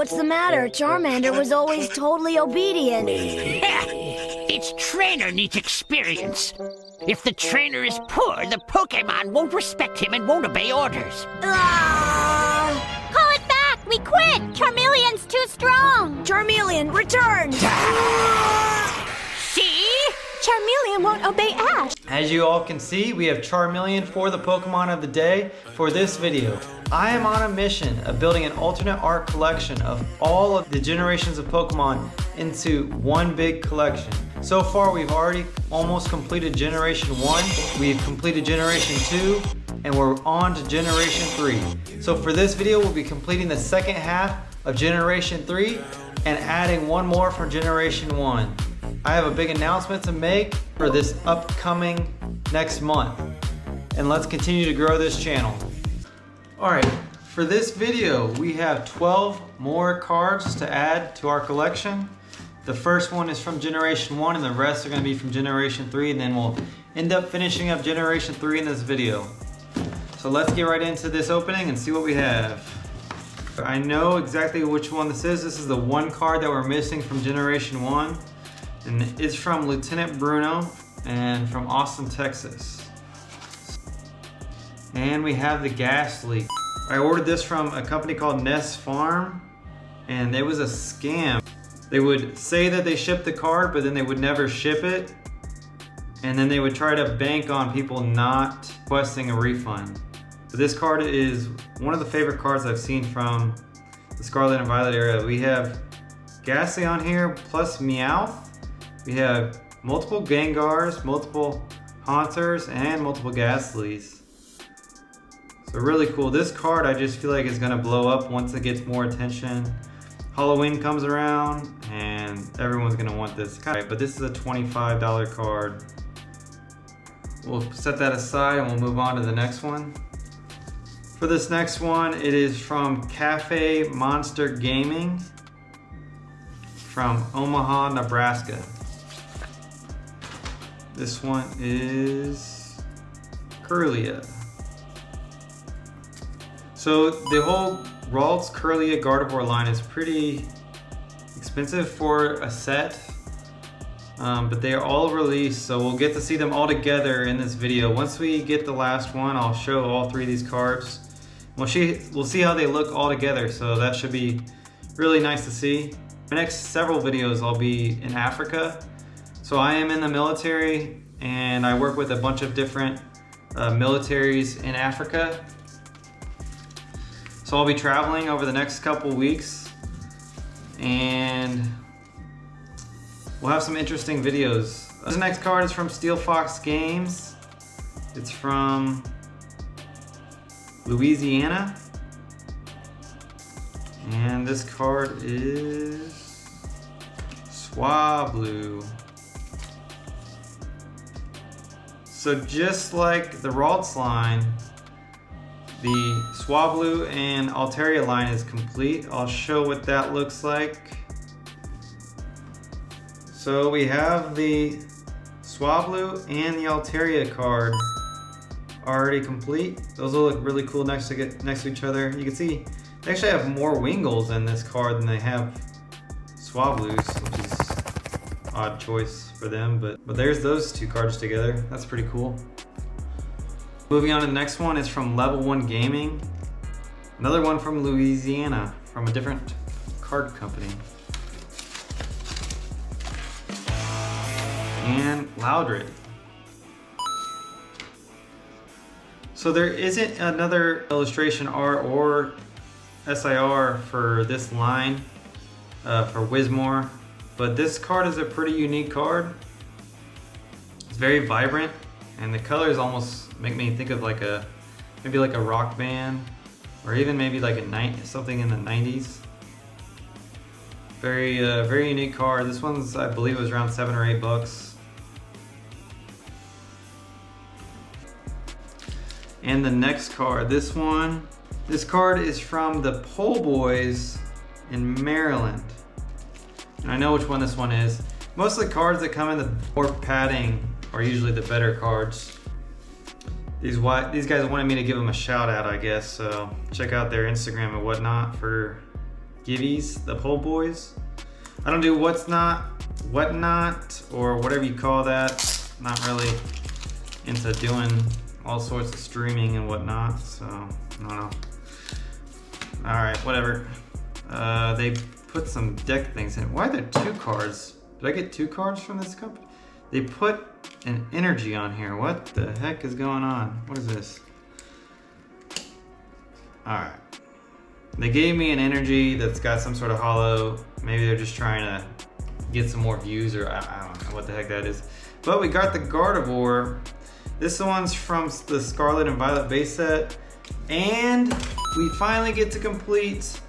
What's the matter? Charmander was always totally obedient. Its trainer needs experience. If the trainer is poor, the Pokemon won't respect him and won't obey orders. Call it back! We quit! Charmeleon's too strong! Charmeleon, return! See? Charmeleon won't obey Ash. As you all can see, we have Charmeleon for the Pokemon of the day for this video. I am on a mission of building an alternate art collection of all of the generations of Pokemon into one big collection. So far, we've already almost completed Generation 1, we've completed Generation 2, and we're on to Generation 3. So for this video, we'll be completing the second half of Generation 3 and adding one more for Generation 1. I have a big announcement to make for this upcoming next month. And let's continue to grow this channel. Alright, for this video, we have 12 more cards to add to our collection. The first one is from Generation 1 and the rest are going to be from Generation 3, and then we'll end up finishing up Generation 3 in this video. So let's get right into this opening and see what we have. I know exactly which one this is. This is the one card that we're missing from Generation 1. And it's from Lieutenant Bruno and from Austin, Texas. And we have the gas leak. I ordered this from a company called Nest Farm, and it was a scam. They would say that they shipped the card, but then they would never ship it. And then they would try to bank on people not requesting a refund. But this card is one of the favorite cards I've seen from the Scarlet and Violet era. We have Ghastly on here, plus Meowth. We have multiple Gengars, multiple Haunters, and multiple Ghastlies. So really cool. This card I just feel like is gonna blow up once it gets more attention. Halloween comes around and everyone's gonna want this. But this is a $25 card. We'll set that aside and we'll move on to the next one. For this next one, it is from Cafe Monster Gaming from Omaha, Nebraska. This one is Kirlia. So the whole Ralts Kirlia Gardevoir line is pretty expensive for a set, but they are all released, so we'll get to see them all together in this video. Once we get the last one, I'll show all three of these cards. We'll see how they look all together, so that should be really nice to see. The next several videos I'll be in Africa. So I am in the military and I work with a bunch of different militaries in Africa. So I'll be traveling over the next couple weeks and we'll have some interesting videos. This next card is from Steel Fox Games. It's from Louisiana. And this card is Swablu. So just like the Ralts line, the Swablu and Altaria line is complete. I'll show what that looks like. So we have the Swablu and the Altaria card already complete. Those will look really cool next to each other. You can see they actually have more Wingles in this card than they have Swablus, which is an odd choice for them, but there's those two cards together. That's pretty cool. Moving on to the next one is from Level 1 Gaming. Another one from Louisiana, from a different card company. And Loudred. So there isn't another illustration art or SIR for this line for Wizmore, but this card is a pretty unique card. It's very vibrant and the colors almost make me think of like maybe like a rock band or even maybe like something in the 90s. Very unique card. This one's, I believe, was around $7 or $8. And the next card, this card is from the Pole Boys in Maryland. And I know which one this one is. Most of the cards that come in the more padding are usually the better cards. These guys wanted me to give them a shout out, I guess, so check out their Instagram and whatnot for Gibbies, the pole boys. I don't do what's not, what not, or whatever you call that. Not really into doing all sorts of streaming and whatnot, so I don't know. All right, whatever. They put some deck things in. Why are there 2 cards? Did I get 2 cards from this company? They put an energy on here. What the heck is going on? What is this? All right. They gave me an energy that's got some sort of hollow. Maybe they're just trying to get some more views, or I don't know what the heck that is. But we got the Gardevoir. This one's from the Scarlet and Violet base set. And we finally get to complete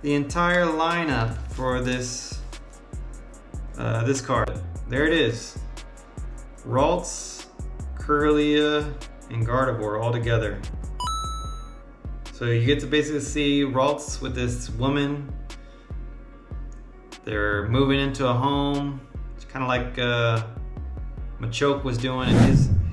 the entire lineup for this this card. There it is. Ralts, Kirlia, and Gardevoir all together. So you get to basically see Ralts with this woman. They're moving into a home. It's kind of like Machoke was doing in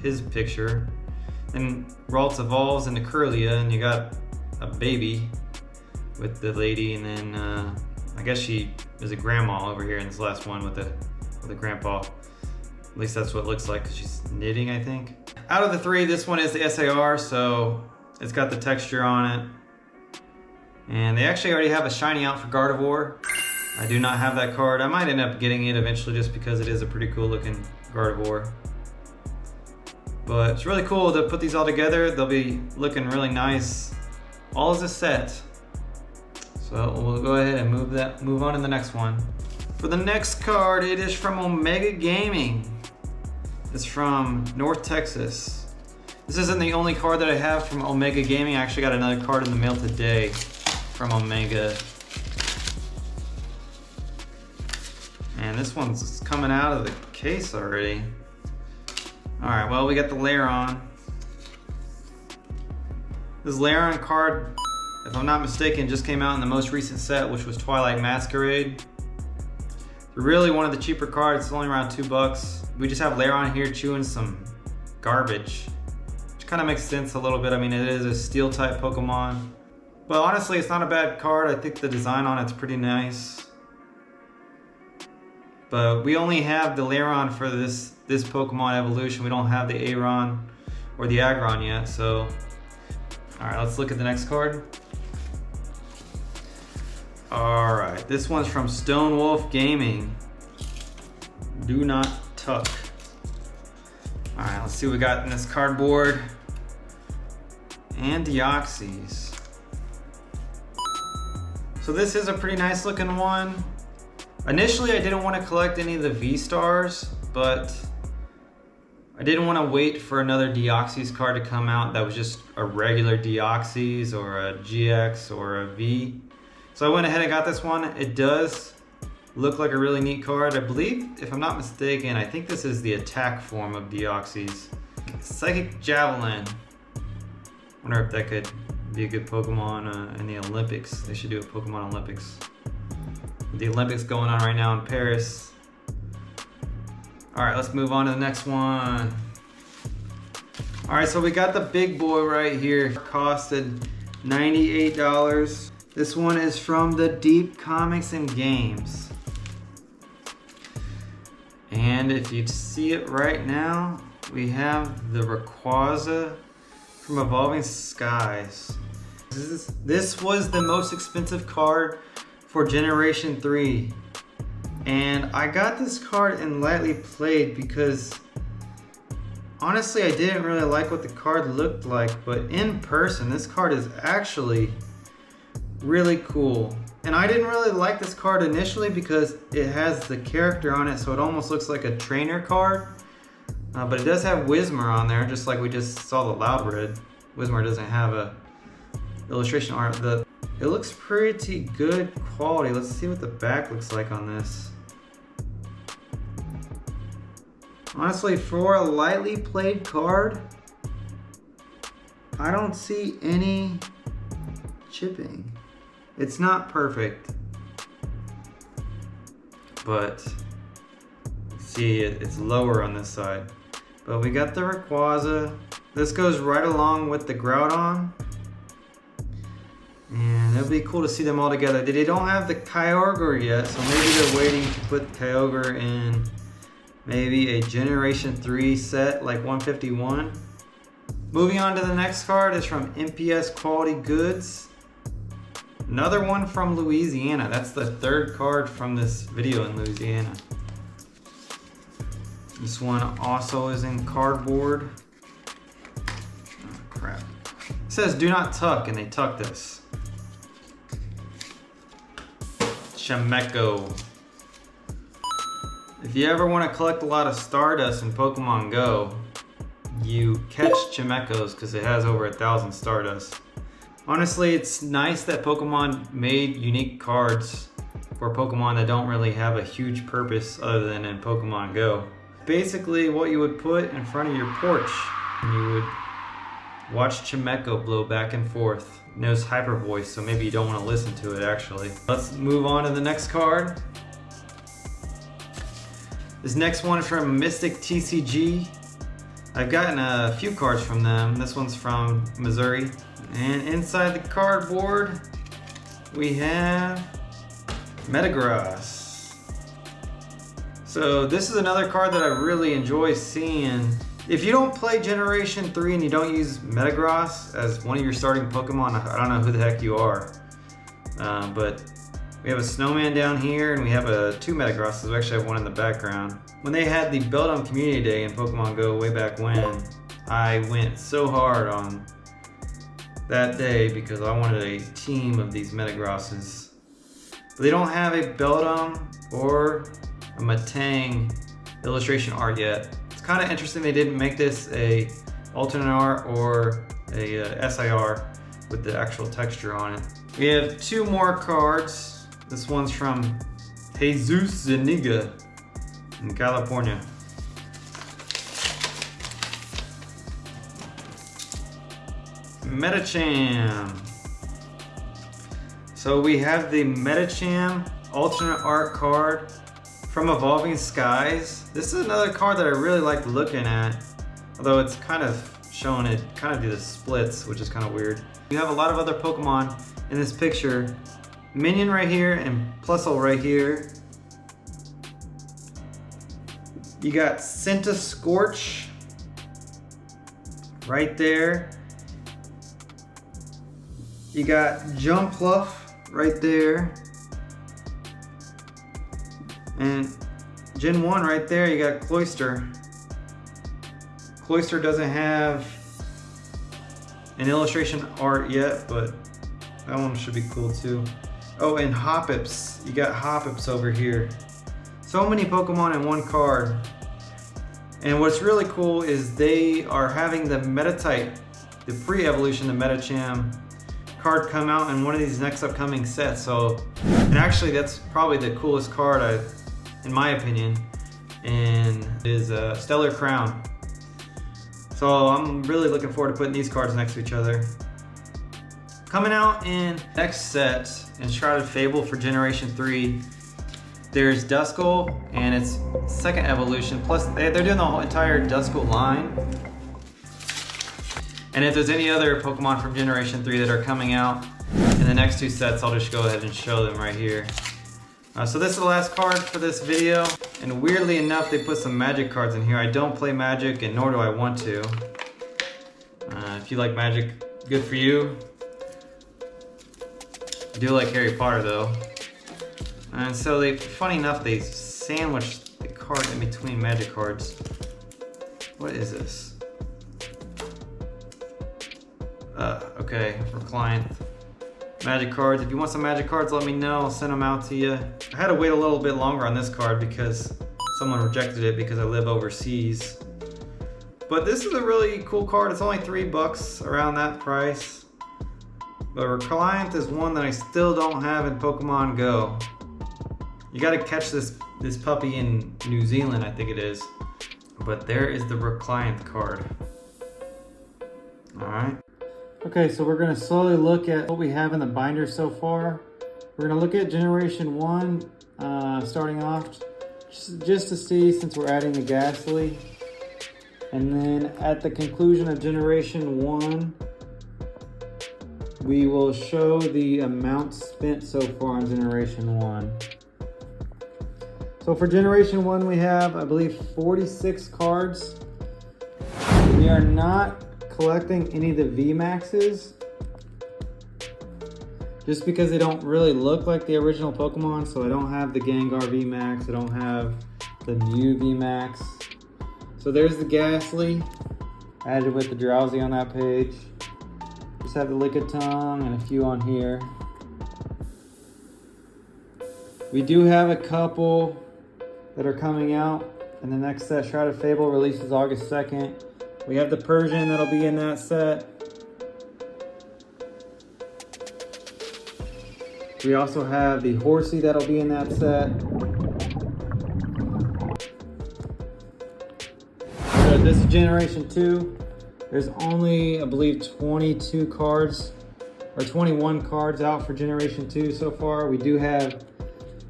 his picture. And Ralts evolves into Kirlia, and you got a baby with the lady, and then I guess she is a grandma over here in this last one with the grandpa. At least that's what it looks like, because she's knitting, I think. Out of the 3, this one is the SAR, so it's got the texture on it. And they actually already have a shiny out for Gardevoir. I do not have that card. I might end up getting it eventually just because it is a pretty cool looking Gardevoir. But it's really cool to put these all together. They'll be looking really nice, all as a set. So we'll go ahead and move on to the next one. For the next card, it is from Omega Gaming. It's from North Texas. This isn't the only card that I have from Omega Gaming. I actually got another card in the mail today from Omega. And this one's coming out of the case already. All right, well, we got the Lairon. This Lairon card, if I'm not mistaken, just came out in the most recent set, which was Twilight Masquerade. Really one of the cheaper cards, it's only around $2. We just have Lairon here chewing some garbage, which kind of makes sense a little bit. I mean, it is a steel type Pokemon, but honestly, it's not a bad card. I think the design on it's pretty nice. But we only have the Lairon for this Pokemon evolution. We don't have the Aron or the Aggron yet, so. All right, let's look at the next card. All right, this one's from Stone Wolf Gaming. Do not tuck. All right, let's see what we got in this cardboard. And Deoxys. So this is a pretty nice looking one. Initially, I didn't want to collect any of the V-Stars, but I didn't want to wait for another Deoxys card to come out that was just a regular Deoxys or a GX or a V. So I went ahead and got this one. It does look like a really neat card. I believe, if I'm not mistaken, I think this is the attack form of Deoxys. Psychic Javelin. Wonder if that could be a good Pokemon in the Olympics. They should do a Pokemon Olympics. With the Olympics going on right now in Paris. All right, let's move on to the next one. All right, so we got the big boy right here. Costed $98. This one is from the Deep Comics and Games. And if you see it right now, we have the Rayquaza from Evolving Skies. This was the most expensive card for Generation 3. And I got this card in Lightly Played because honestly, I didn't really like what the card looked like, but in person, this card is actually really cool. And I didn't really like this card initially because it has the character on it, so it almost looks like a trainer card. But it does have Whismur on there, just like we just saw the Loudred. Whismur doesn't have a illustration art. It looks pretty good quality. Let's see what the back looks like on this. Honestly, for a Lightly Played card, I don't see any chipping. It's not perfect, but see it's lower on this side. But we got the Rayquaza. This goes right along with the Groudon. And it'll be cool to see them all together. They don't have the Kyogre yet, so maybe they're waiting to put Kyogre in maybe a Generation 3 set like 151. Moving on to the next card is from MPS Quality Goods. Another one from Louisiana. That's the third card from this video in Louisiana. This one also is in cardboard. Oh, crap. It says do not tuck, and they tuck this. Chimecho. If you ever want to collect a lot of Stardust in Pokemon Go, you catch Chimechos because it has over 1,000 Stardust. Honestly, it's nice that Pokemon made unique cards for Pokemon that don't really have a huge purpose other than in Pokemon Go. Basically what you would put in front of your porch, and you would watch Chimecho blow back and forth. It knows hyper voice, so maybe you don't want to listen to it actually. Let's move on to the next card. This next one is from Mystic TCG. I've gotten a few cards from them. This one's from Missouri. And inside the cardboard, we have Metagross. So this is another card that I really enjoy seeing. If you don't play Generation 3 and you don't use Metagross as one of your starting Pokemon, I don't know who the heck you are. But we have a snowman down here, and we have two Metagrosses. We actually have one in the background. When they had the Beldum Community Day in Pokemon Go way back when, I went so hard on that day because I wanted a team of these Metagrosses. But they don't have a Beldum or a Matang illustration art yet. It's kind of interesting they didn't make this a alternate art or a SIR with the actual texture on it. We have two more cards. This one's from Jesus Zuniga in California. Metacham. So we have the Metacham alternate art card from Evolving Skies. This is another card that I really like looking at, although it's kind of showing it kind of do the splits, which is kind of weird. You have a lot of other Pokemon in this picture. Minion right here and Plusle right here. You got Scorch right there. You got Jumpluff right there. And Gen 1 right there, you got Cloyster. Cloyster doesn't have an illustration art yet, but that one should be cool too. Oh, and Hoppips. You got Hoppips over here. So many Pokemon in one card. And what's really cool is they are having the Metatype, the pre-evolution of Metacham card come out in one of these next upcoming sets. So, and actually that's probably the coolest card in my opinion, and is Stellar Crown. So I'm really looking forward to putting these cards next to each other. Coming out in next set, Enshrouded Fable for Generation 3, there's Duskull and its second evolution, plus they're doing the whole entire Duskull line. And if there's any other Pokemon from Generation 3 that are coming out in the next two sets, I'll just go ahead and show them right here. So this is the last card for this video, and weirdly enough they put some Magic cards in here. I don't play Magic, and nor do I want to. If you like Magic, good for you. I do like Harry Potter though. And so funny enough, they sandwiched the card in between Magic cards. What is this? Okay, for client. Magic cards. If you want some Magic cards, let me know. I'll send them out to you. I had to wait a little bit longer on this card because someone rejected it because I live overseas. But this is a really cool card. It's only $3, around that price. But Reliant is one that I still don't have in Pokemon Go. You gotta catch this puppy in New Zealand, I think it is. But there is the Reliant card. Alright. Okay, so we're gonna slowly look at what we have in the binder so far. We're gonna look at Generation 1, starting off, just to see, since we're adding the Ghastly. And then at the conclusion of Generation 1, we will show the amount spent so far on Generation 1. So for Generation 1 we have, I believe, 46 cards. We are not collecting any of the VMAXs, just because they don't really look like the original Pokemon. So I don't have the Gengar VMAX, I don't have the Mew VMAX. So there's the Ghastly, added with the Drowsy on that page. Just have the Lickitung and a few on here. We do have a couple that are coming out in the next set. Shrouded Fable releases August 2nd. We have the Persian that'll be in that set. We also have the Horsey that'll be in that set. So this is Generation 2. There's only, I believe, 22 cards or 21 cards out for Generation 2 so far. We do have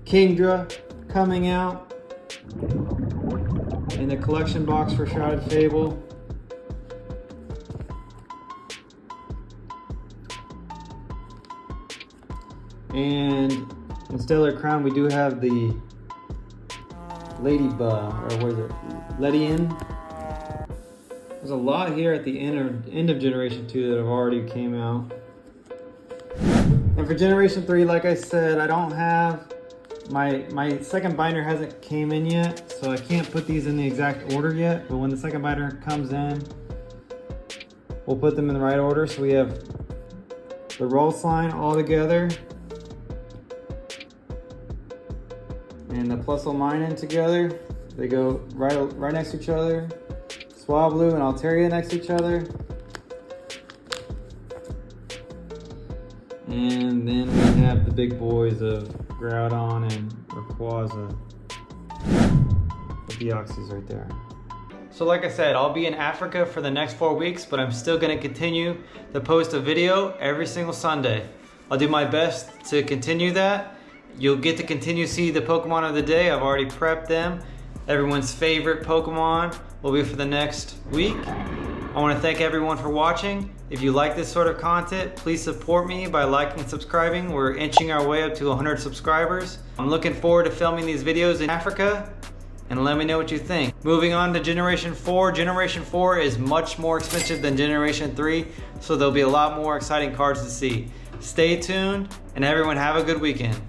Kingdra coming out in the collection box for Shrouded Fable. And in Stellar Crown, we do have the Ladybug, or what is it? Ledian. There's a lot here at the end of Generation 2 that have already came out. And for Generation 3, like I said, I don't have, my second binder hasn't came in yet, so I can't put these in the exact order yet, but when the second binder comes in, we'll put them in the right order. So we have the Roll-Slime all together, and the Plusle together. They go right next to each other. Swablu and Altaria next to each other. And then we have the big boys of Groudon and Rayquaza. The Deoxys right there. So like I said, I'll be in Africa for the next 4 weeks, but I'm still gonna continue to post a video every single Sunday. I'll do my best to continue that. You'll get to continue to see the Pokemon of the day. I've already prepped them. Everyone's favorite Pokemon will be for the next week. I want to thank everyone for watching. If you like this sort of content, please support me by liking and subscribing. We're inching our way up to 100 subscribers. I'm looking forward to filming these videos in Africa, and let me know what you think. Moving on to Generation 4. Generation 4 is much more expensive than Generation 3, so there'll be a lot more exciting cards to see. Stay tuned, and everyone have a good weekend.